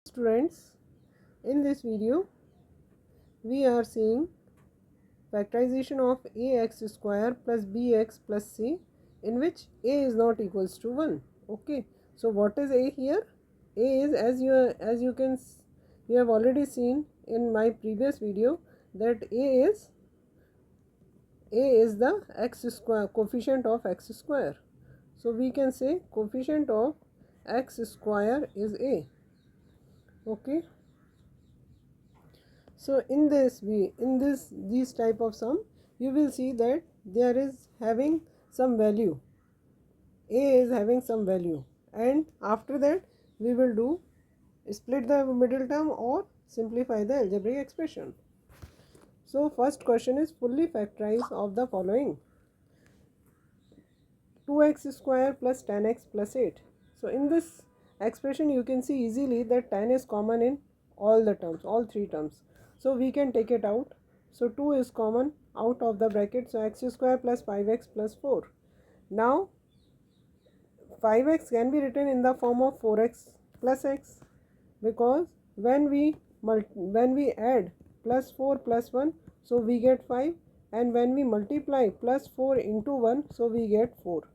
Students, in this video we are seeing factorization of ax square plus bx plus c, in which a is not equals to 1. Okay, so what is a here? A is, you have already seen in my previous video, that a is the x square, coefficient of x square. So we can say coefficient of x square is a. Okay, so in these type of sum, you will see that there is having some value, a is having some value, and after that we will do split the middle term or simplify the algebraic expression. So first question is fully factorize of the following: 2x square plus 10x plus 8. So in this expression you can see easily that 10 is common in all the terms, all three terms. So we can take it out. So 2 is common out of the bracket. So x square plus 5x plus 4. Now 5x can be written in the form of 4x plus x, because when we add plus 4 plus 1, so we get 5, and when we multiply plus 4 into 1, so we get 4.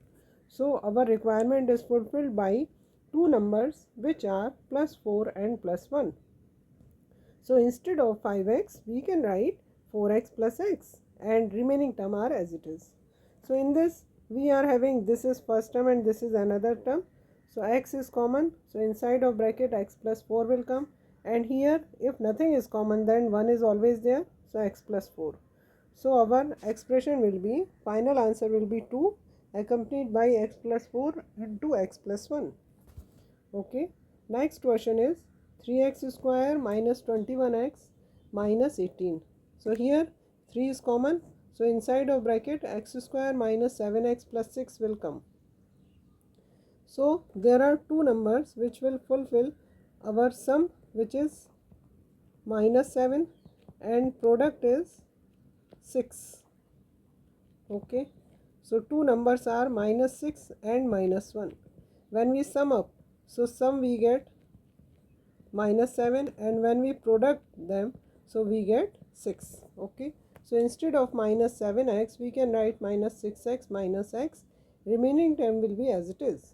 So our requirement is fulfilled by two numbers which are plus 4 and plus 1. So instead of 5x we can write 4x plus x, and remaining term are as it is. So in this we are having, this is first term and this is another term. So x is common, so inside of bracket x plus 4 will come, and here if nothing is common then 1 is always there, so x plus 4. So our expression will be, final answer will be 2 accompanied by x plus 4 into x plus 1. Okay, next question is 3x square minus 21x minus 18. So here 3 is common, so inside of bracket x square minus 7x plus 6 will come. So there are two numbers which will fulfill our sum, which is minus 7, and product is 6. Okay, so two numbers are minus 6 and minus 1. When we sum up, so sum we get minus 7, and when we product them, so we get 6. Okay, so instead of minus 7x we can write minus 6x minus x, remaining term will be as it is.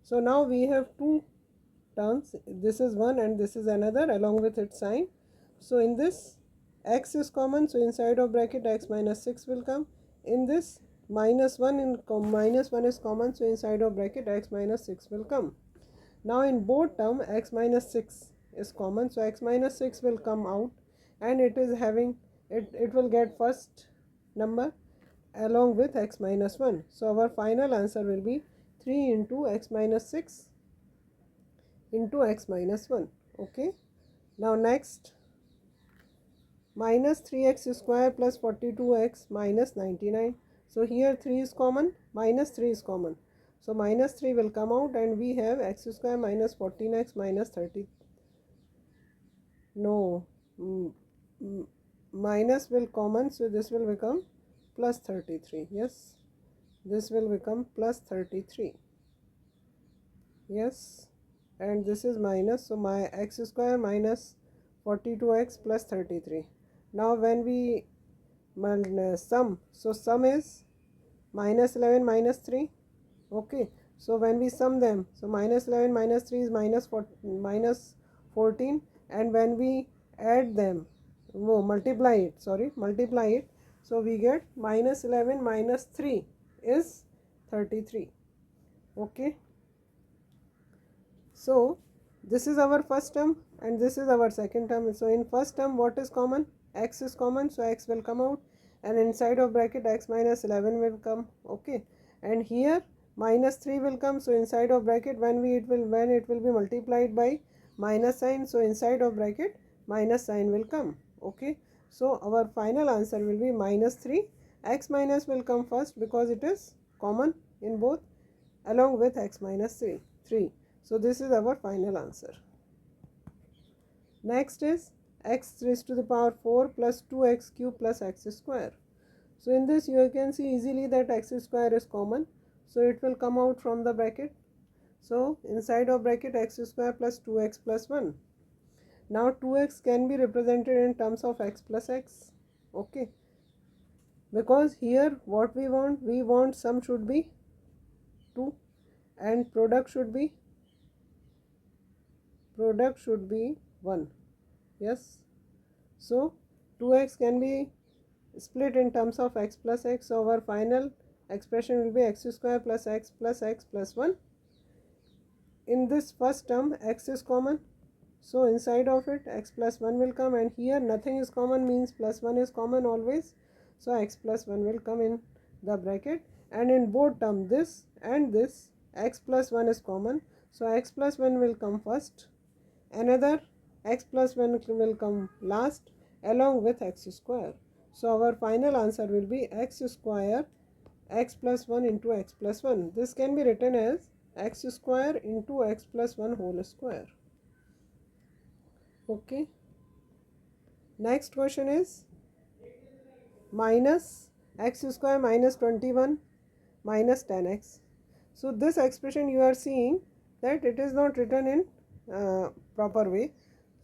So now we have two terms, this is one and this is another along with its sign. So in this x is common, so inside of bracket x minus 6 will come. In this minus 1 is common, so inside of bracket x minus 6 will come. Now in both term x minus 6 is common, so x minus 6 will come out, and it is having it will get first number along with x minus 1. So our final answer will be 3 into x minus 6 into x minus 1. Okay, now next, minus 3x square plus 42x minus 99. So here 3 is common, minus 3 is common, so minus 3 will come out, and we have x square minus 14x minus 30. No, minus will common, so this will become plus 33. Yes, this will become plus 33. Yes, and this is minus, so my x square minus 42x plus 33. Now when we sum, so sum is minus 11 minus 3. Okay, so when we sum them, so minus 11 minus 3 is minus 14, and when we add them, multiply it, so we get minus 11 minus 3 is 33. Okay, so this is our first term and this is our second term. So in first term what is common? X is common, so x will come out, and inside of bracket x minus 11 will come. Okay, and here minus 3 will come, so inside of bracket when it will be multiplied by minus sign, so inside of bracket minus sign will come. Okay, so our final answer will be minus 3. X minus will come first because it is common in both, along with x minus 3. So this is our final answer. Next is x raised to the power 4 plus 2x cube plus x square. So in this you can see easily that x square is common, so it will come out from the bracket. So inside of bracket x square plus 2x plus 1. Now 2x can be represented in terms of x plus x. Okay, because here what we want sum should be 2 and product should be 1. Yes, so 2x can be split in terms of x plus x. So our final expression will be x square plus x plus 1. In this first term x is common, so inside of it x plus 1 will come, and here nothing is common means plus 1 is common always, so x plus 1 will come in the bracket. And in both terms, this and this, x plus 1 is common, so x plus 1 will come first, another x plus 1 will come last along with x square. So our final answer will be x square x plus 1 into x plus 1. This can be written as x square into x plus 1 whole square. Okay, next question is minus x square minus 21 minus 10x. So this expression you are seeing that it is not written in proper way.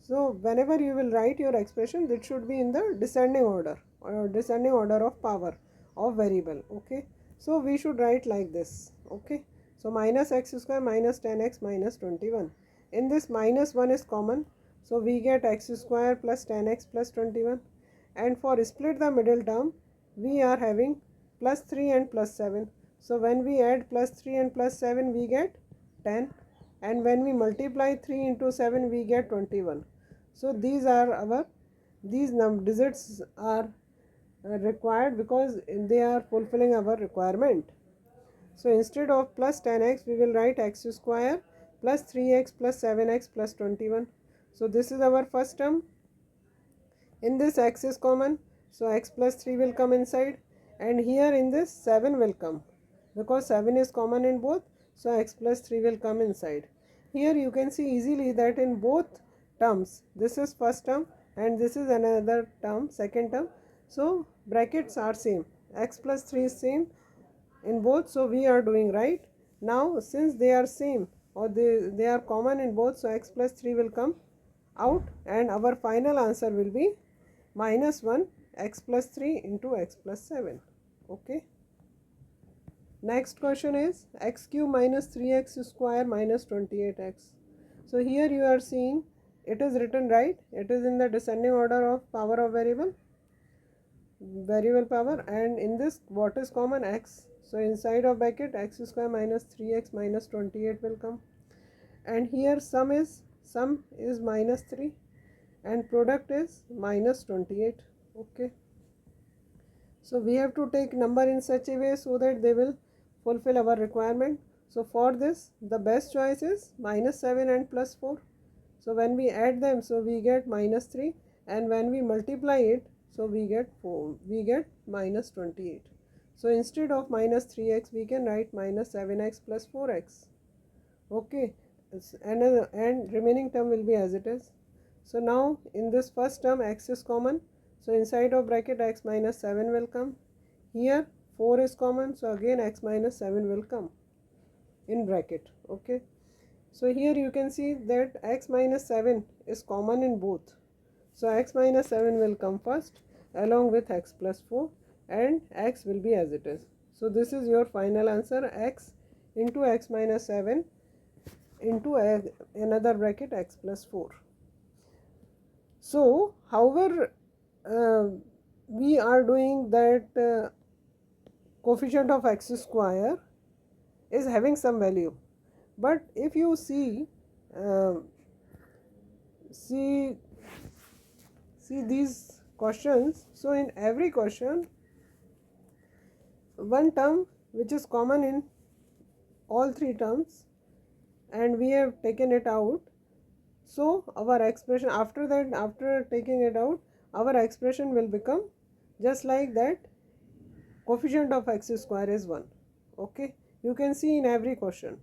So whenever you will write your expression, it should be in the descending order or descending order of power of variable. Okay, so we should write like this. Okay, so minus x square minus 10x minus 21. In this minus 1 is common, so we get x square plus 10x plus 21. And for split the middle term, we are having plus 3 and plus 7. So when we add plus 3 and plus 7, we get 10. And when we multiply 3 into 7, we get 21. So these are these digits are required because they are fulfilling our requirement. So instead of plus 10x, we will write x square plus 3x plus 7x plus 21. So this is our first term. In this x is common, so x plus 3 will come inside, and here in this 7 will come because 7 is common in both, so x plus 3 will come inside. Here you can see easily that in both terms, this is first term and this is another term, second term, so brackets are same, x plus 3 is same in both, so we are doing right. Now since they are same or they are common in both, so x plus 3 will come out and our final answer will be minus 1 x plus 3 into x plus 7. Okay, next question is x cube minus 3x square minus 28x. So here you are seeing it is written right, it is in the descending order of power of variable power, and in this what is common, x. So inside of bracket x square minus 3x minus 28 will come, and here sum is minus 3 and product is minus 28. Okay, so we have to take number in such a way so that they will fulfill our requirement. So for this the best choice is minus 7 and plus 4. So when we add them, so we get minus 3, and when we multiply it, so we get 4, we get minus 28. So instead of minus 3x, we can write minus 7x plus 4x. Okay, and remaining term will be as it is. So now in this first term x is common, so inside of bracket x minus 7 will come. Here 4 is common, so again x minus 7 will come in bracket. Okay, so here you can see that x minus 7 is common in both, so x minus 7 will come first along with x plus 4 and x will be as it is. So this is your final answer, x into x minus 7 into another bracket x plus 4. So however we are doing that coefficient of x square is having some value, but if you see these questions, so in every question one term which is common in all three terms and we have taken it out, so our expression after that, after taking it out, our expression will become just like that, coefficient of x square is 1. Okay, you can see in every question.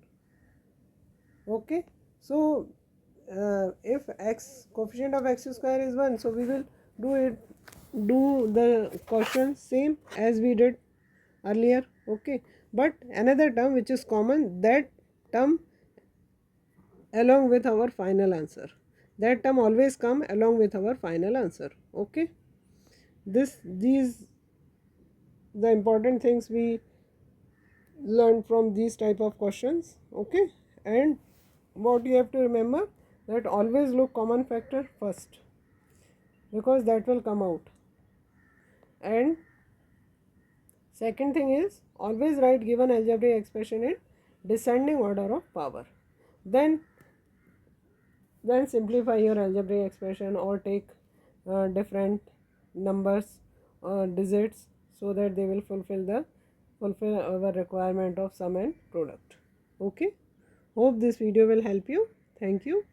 Okay, so if coefficient of x square is 1, so we will do the question same as we did earlier. Okay, but another term which is common, that term along with our final answer. That term always come along with our final answer. Okay, these the important things we learn from these type of questions. Okay, and what you have to remember, that always look common factor first, because that will come out. And second thing is, always write given algebraic expression in descending order of power. Then simplify your algebraic expression, or take different numbers, digits, so that they will fulfill our requirement of sum and product. Okay, hope this video will help you. Thank you.